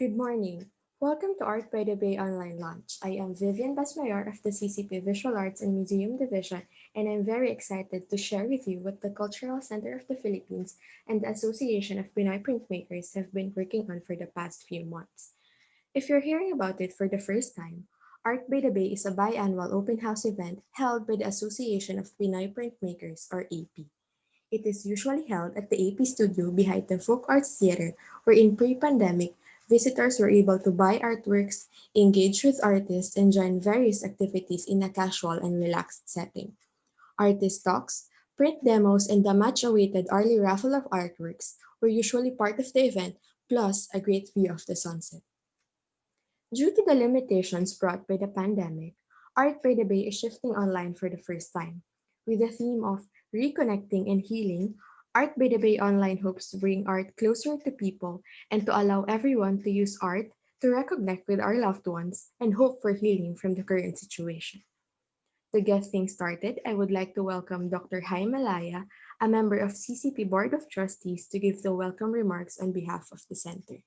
Good morning. Welcome to Art by the Bay online launch. I am Vivian Basmayor of the CCP Visual Arts and Museum Division, and I'm very excited to share with you what the Cultural Center of the Philippines and the Association of Pinoy Printmakers have been working on for the past few months. If you're hearing about it for the first time, Art by the Bay is a biannual open house event held by the Association of Pinoy Printmakers or AP. It is usually held at the AP studio behind the Folk Arts Theater, where in pre-pandemic, visitors were able to buy artworks, engage with artists, and join various activities in a casual and relaxed setting. Artist talks, print demos, and the much-awaited early raffle of artworks were usually part of the event, plus a great view of the sunset. Due to the limitations brought by the pandemic, Art by the Bay is shifting online for the first time. With the theme of reconnecting and healing, Art by the Bay Online hopes to bring art closer to people and to allow everyone to use art to reconnect with our loved ones and hope for healing from the current situation. To get things started, I would like to welcome Dr. Jaime Malaya, a member of CCP Board of Trustees, to give the welcome remarks on behalf of the center.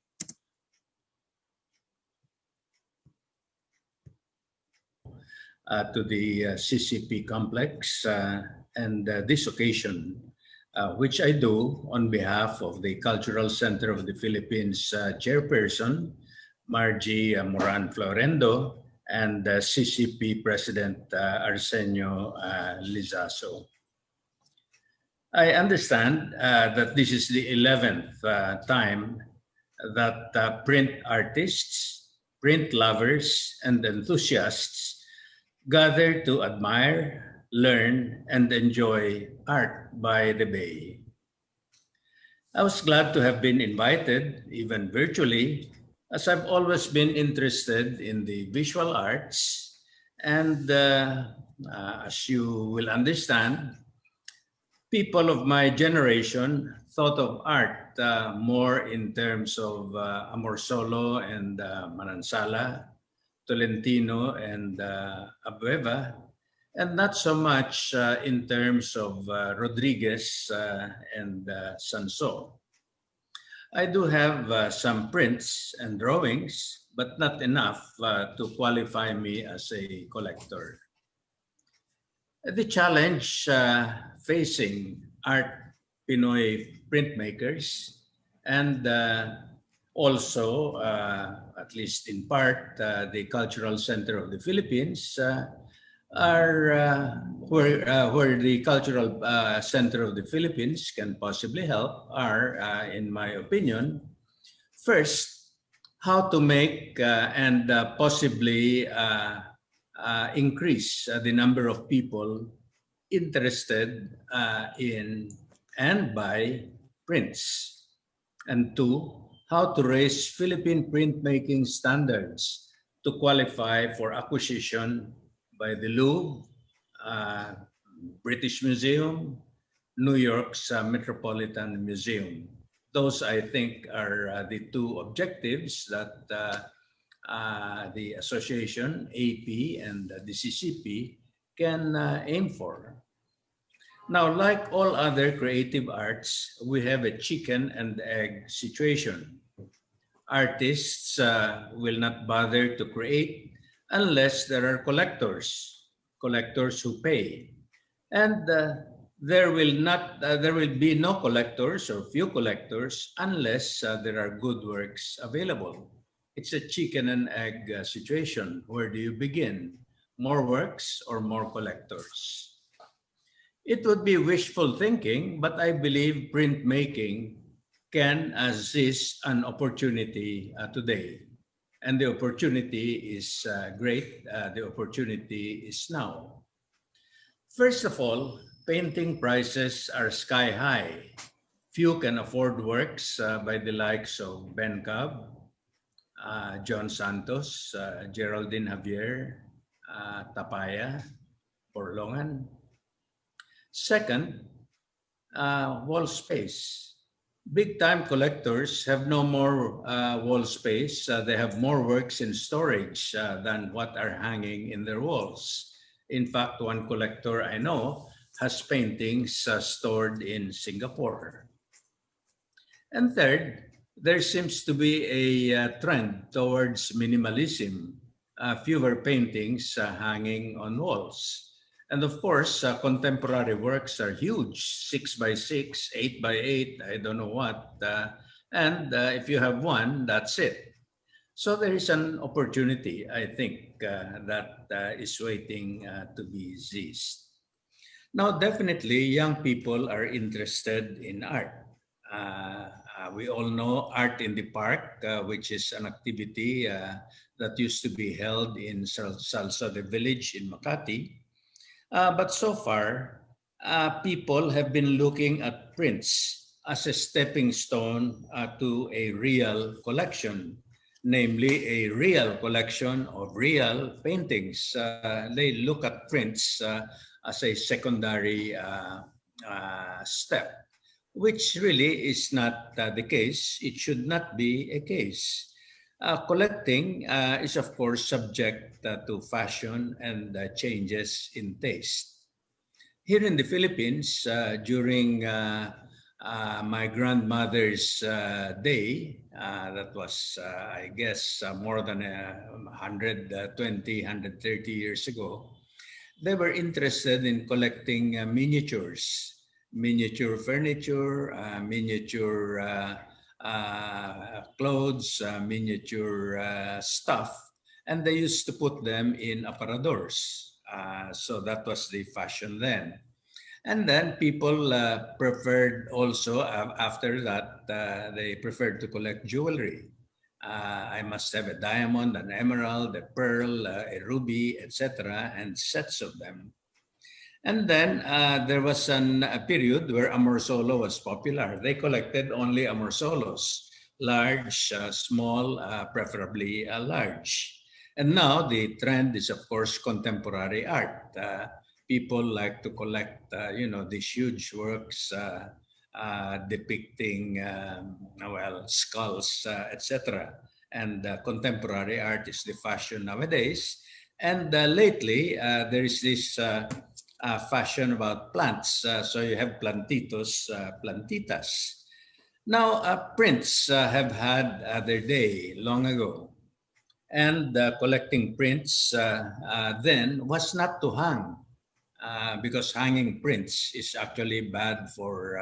To the CCP Complex and this occasion, which I do on behalf of the Cultural Center of the Philippines Chairperson, Margie Moran Florendo, and CCP President Arsenio Lizaso. I understand that this is the 11th time that print artists, print lovers, and enthusiasts gather to admire, learn, and enjoy art by the Bay. I was glad to have been invited, even virtually, as I've always been interested in the visual arts. And as you will understand, people of my generation thought of art more in terms of Amor Solo and Manansala, Tolentino and Abueva, and not so much in terms of Rodriguez and Sanso. I do have some prints and drawings, but not enough to qualify me as a collector. The challenge facing art Pinoy printmakers and also, at least in part, the Cultural Center of the Philippines are where the Cultural Center of the Philippines can possibly help are, in my opinion, first, how to make and possibly increase the number of people interested in and buy prints. And two, how to raise Philippine printmaking standards to qualify for acquisition by the Louvre, British Museum, New York's Metropolitan Museum. Those, I think, are the two objectives that the association, AP, and the CCP can aim for. Now, like all other creative arts, we have a chicken and egg situation. Artists will not bother to create unless there are collectors who pay. And there will be no collectors or few collectors unless there are good works available. It's a chicken and egg situation. Where do you begin? More works or more collectors? It would be wishful thinking, but I believe printmaking can assist an opportunity today. And the opportunity is great. The opportunity is now. First of all, painting prices are sky high. Few can afford works by the likes of Ben Cab, John Santos, Geraldine Javier, Tapaya, Porlongan. Second, wall space. Big-time collectors have no more wall space. They have more works in storage than what are hanging in their walls. In fact, one collector I know has paintings stored in Singapore. And third, there seems to be a trend towards minimalism, fewer paintings hanging on walls. And of course, contemporary works are huge, 6 by 6, 8 by 8, I don't know what. And if you have one, that's it. So there is an opportunity, I think, that is waiting to be seized. Now, definitely, young people are interested in art. We all know Art in the Park, which is an activity that used to be held in Salsa, the village in Makati. But so far, people have been looking at prints as a stepping stone to a real collection, namely a real collection of real paintings. They look at prints as a secondary step, which really is not the case. It should not be a case. Collecting is, of course, subject to fashion and changes in taste. Here in the Philippines, during my grandmother's day, that was, I guess, more than 120, 130 years ago, they were interested in collecting miniatures, miniature furniture, miniature clothes, miniature stuff, and they used to put them in aparadors. So that was the fashion then. And then people preferred also, after that, they preferred to collect jewelry. I must have a diamond, an emerald, a pearl, a ruby, etc., and sets of them. And then there was a period where Amorsolo was popular. They collected only Amorsolos, large, small, preferably large. And now the trend is, of course, contemporary art. People like to collect, these huge works depicting, well, skulls, etc. And contemporary art is the fashion nowadays. And lately, there is this fashion about plants. So you have plantitos, plantitas. Now, prints have had their day long ago. And collecting prints then was not to hang, because hanging prints is actually bad for,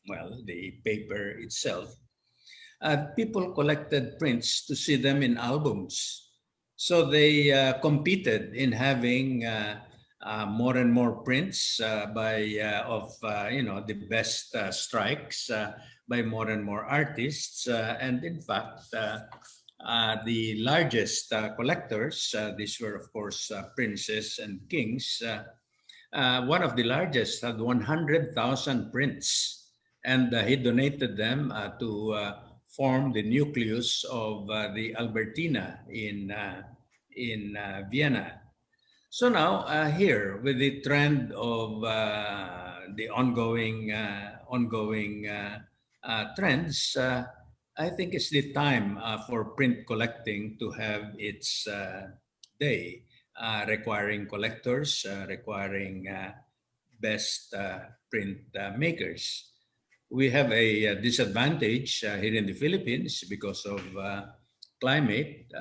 well, the paper itself. People collected prints to see them in albums. So they competed in having more and more prints of the best strikes by more and more artists. And in fact, the largest collectors, these were of course princes and kings. One of the largest had 100,000 prints, and he donated them to form the nucleus of the Albertina in Vienna. So now here, with the trend of the ongoing trends, I think it's the time for print collecting to have its day, requiring collectors, requiring best print makers. We have a disadvantage here in the Philippines because of climate.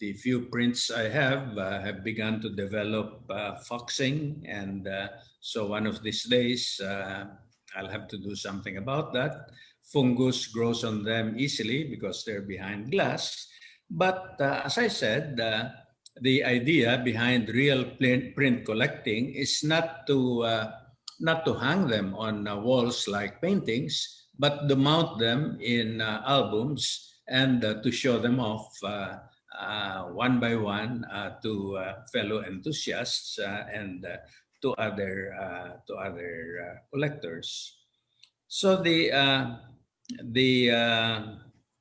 The few prints I have begun to develop foxing, and so one of these days I'll have to do something about that. Fungus grows on them easily because they're behind glass. But as I said, the idea behind real print collecting is not to hang them on walls like paintings, but to mount them in albums and to show them off one by one to fellow enthusiasts and to other collectors. So the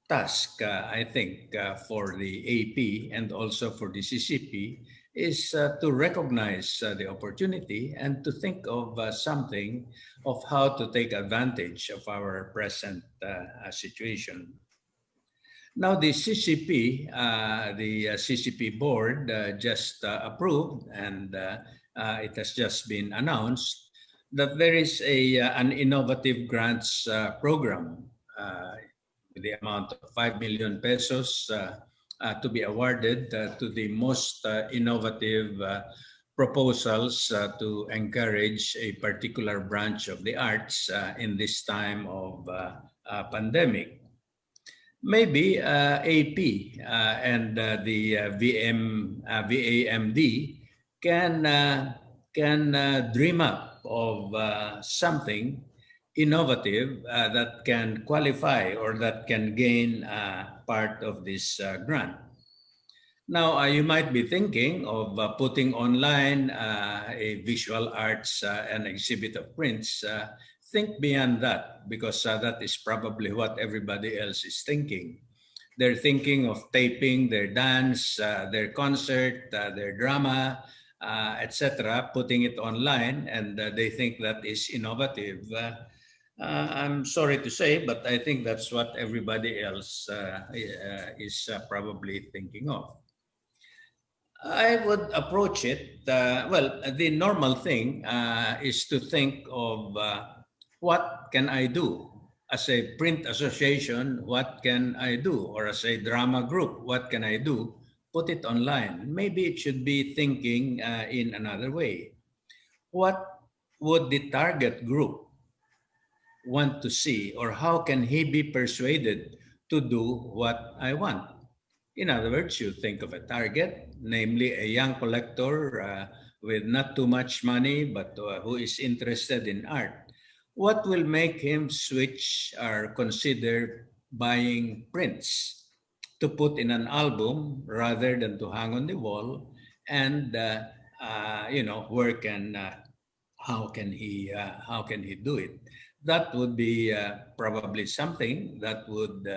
task, I think, for the AP and also for the CCP is to recognize the opportunity and to think of something of how to take advantage of our present situation. Now, the CCP, the CCP board just approved, and it has just been announced that there is an innovative grants program, the amount of 5 million pesos to be awarded to the most innovative proposals to encourage a particular branch of the arts in this time of pandemic. Maybe AP and the VAMD can dream up of something innovative that can qualify or that can gain part of this grant. Now, you might be thinking of putting online a visual arts and exhibit of prints. Think beyond that because that is probably what everybody else is thinking. They're thinking of taping their dance, their concert, their drama, etc., putting it online, and they think that is innovative. I'm sorry to say, but I think that's what everybody else is probably thinking of. I would approach it, well, the normal thing is to think of what can I do? As a print association, what can I do? Or as a drama group, what can I do? Put it online. Maybe it should be thinking in another way. What would the target group want to see, or how can he be persuaded to do what I want? In other words, you think of a target, namely a young collector with not too much money, but who is interested in art. What will make him switch or consider buying prints to put in an album rather than to hang on the wall? And where can how can he do it? That would be probably something that would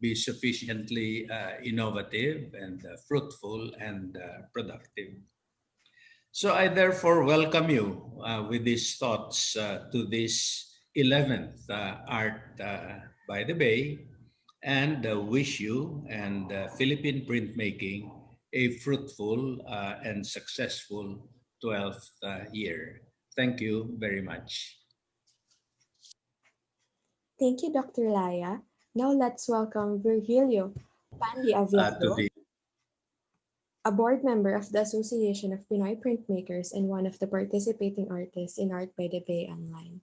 be sufficiently innovative and fruitful and productive. So I therefore welcome you with these thoughts to this 11th Art by the Bay, and wish you and Philippine printmaking a fruitful and successful 12th year. Thank you very much. Thank you, Dr. Laya. Now let's welcome Virgilio Pandi To Aviado, the a board member of the Association of Pinoy Printmakers and one of the participating artists in Art by the Bay Online.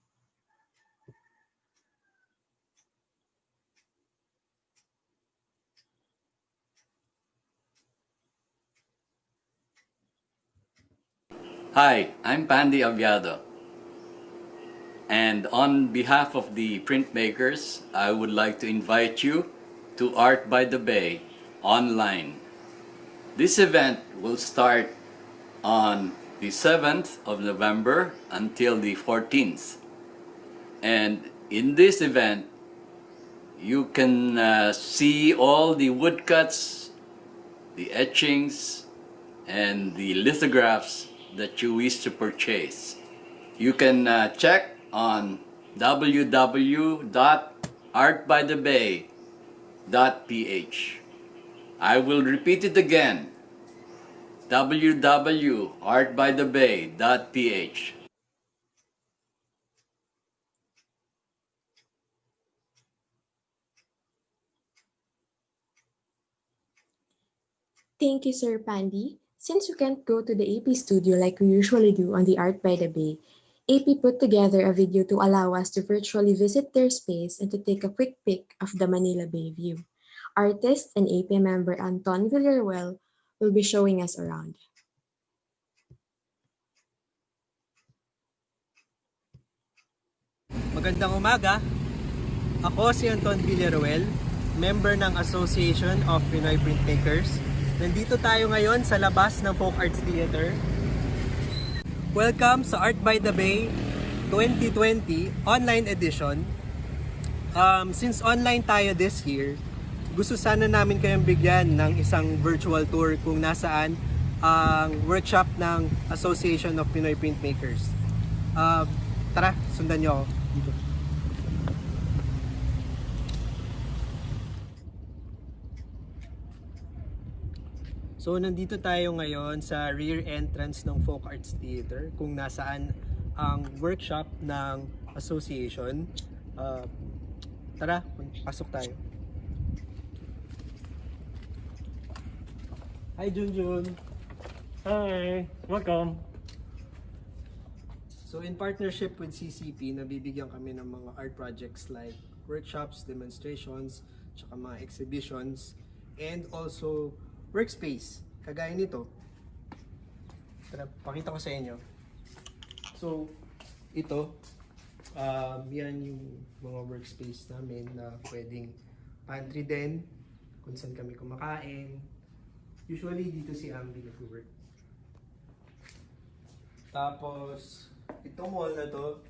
Hi, I'm Pandy Aviado. And on behalf of the printmakers, I would like to invite you to Art by the Bay online. This event will start on the 7th of November until the 14th. And in this event, you can see all the woodcuts, the etchings, and the lithographs that you wish to purchase. You can check on www.artbythebay.ph. I will repeat it again, www.artbythebay.ph. Thank you, Sir Pandy. Since we can't go to the AP studio like we usually do on the Art by the Bay, AP put together a video to allow us to virtually visit their space and to take a quick peek of the Manila Bay view. Artist and AP member Anton Villaruel will be showing us around. Magandang umaga. Ako si Anton Villaruel, member ng Association of Pinoyprintmakers. Nandito tayo ngayon sa labas ng Folk Arts Theater. Welcome sa Art by the Bay 2020 online edition. Since online tayo this year, gusto sana namin kayong bigyan ng isang virtual tour kung nasaan ang workshop ng Association of Pinoy Printmakers. Tara, sundan niyo ako dito. So nandito tayo ngayon sa rear entrance ng Folk Arts Theater kung nasaan ang workshop ng association. Tara, pasok tayo. Hi, Junjun. Hi, welcome. So in partnership with CCP, nabibigyan kami ng mga art projects like workshops, demonstrations, tsaka mga exhibitions, and also workspace. Kagaya nito. Tara, pakita ko sa inyo. So, ito, yan yung mga workspace namin na pwedeng pantry din, kung saan kami kumakain. Usually, dito si Ambi nag-work. Tapos, itong wall na to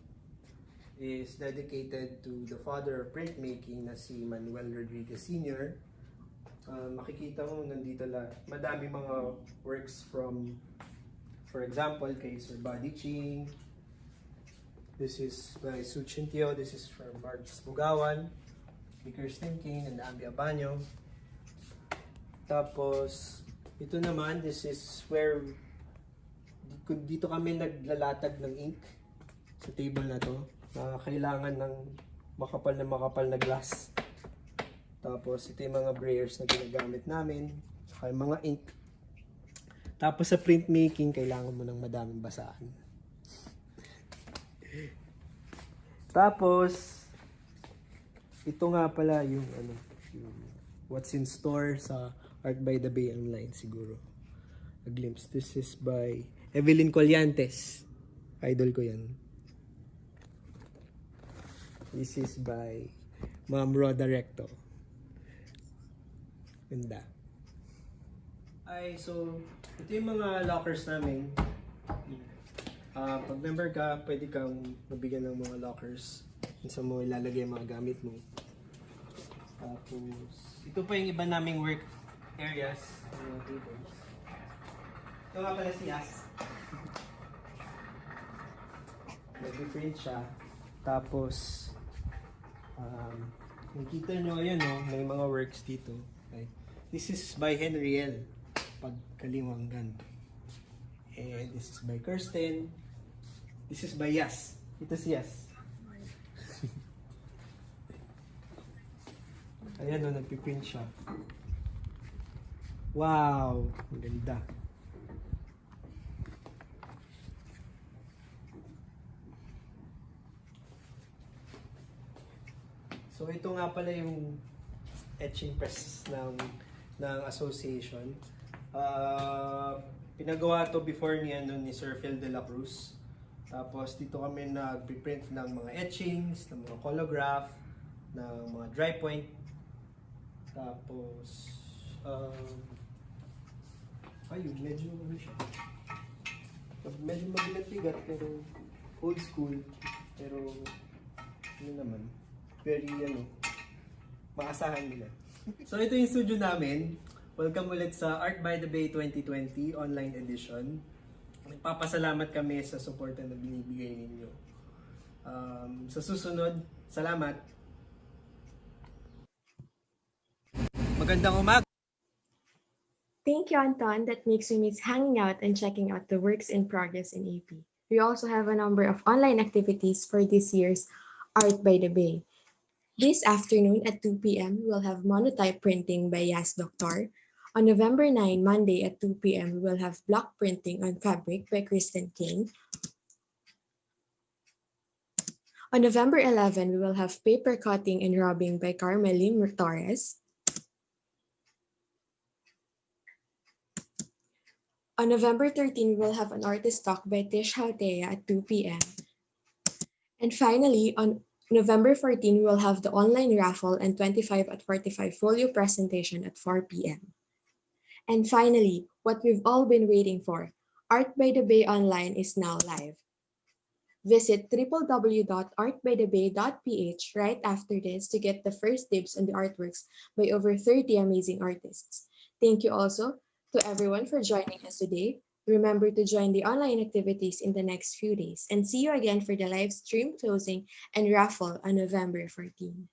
is dedicated to the father of printmaking na si Manuel Rodriguez Sr. Makikita mo nandito madami mga works from, for example, kay Sir Buddy Ching. This is by Su Chintio. This is from Marcos Bugawan, Vickers Thinking, and Ambi Abanyo. Tapos, ito naman, this is where dito kami naglalatag ng ink sa table na to. Kailangan ng makapal na glass. Tapos ito yung mga brayers na ginagamit namin. Saka yung mga ink. Tapos sa printmaking, kailangan mo ng madaming basaan. Tapos, ito nga pala yung yung what's in store sa Art by the Bay online siguro. A glimpse. This is by Evelyn Colliantes. Idol ko yan. This is by Ma'am Rhoda Recto. Ganda. So, ito yung mga lockers namin. Pag member ka, pwede kang mabigyan ng mga lockers. Minsan mo ilalagay yung mga gamit mo. Tapos, ito pa yung iba naming work areas. Mga tables. Ito nga pala si Yas. Nag-print siya. Tapos, nakikita nyo, ayan may mga works dito. Okay. This is by Henriel, Pagkaliwanggan. And this is by Kirsten. This is by Yas. Ito si Yas. Ayan nagpiprint siya. Wow! Ang ganda. So ito nga pala yung etching press ng association. Pinagawa to before ni Sir Phil de la Cruz. Tapos dito kami nag-print ng mga etchings, ng mga holograph, ng mga dry point. Tapos ayun, medyo mabigat pero old school. Pero naman, very maasahan nila. So ito yung studio namin. Welcome ulit sa Art by the Bay 2020 online edition. Nagpapasalamat kami sa suporta na binibigay ninyo. Sa susunod, salamat. Magandang umaga. Thank you, Anton. That makes me miss hanging out and checking out the works in progress in AP. We also have a number of online activities for this year's Art by the Bay. This afternoon at 2 p.m., we'll have monotype printing by Yas Doctor. On November 9, Monday at 2 p.m., we will have block printing on fabric by Kristen King. On November 11, we will have paper cutting and rubbing by Carmelim Torres. On November 13, we will have an artist talk by Tish Hautea at 2 p.m. And finally, on November 14, we will have the online raffle and 25 at 45 folio presentation at 4 p.m. And finally, what we've all been waiting for, Art by the Bay Online is now live. Visit www.artbythebay.ph right after this to get the first dibs on the artworks by over 30 amazing artists. Thank you also to everyone for joining us today. Remember to join the online activities in the next few days and see you again for the live stream closing and raffle on November 14.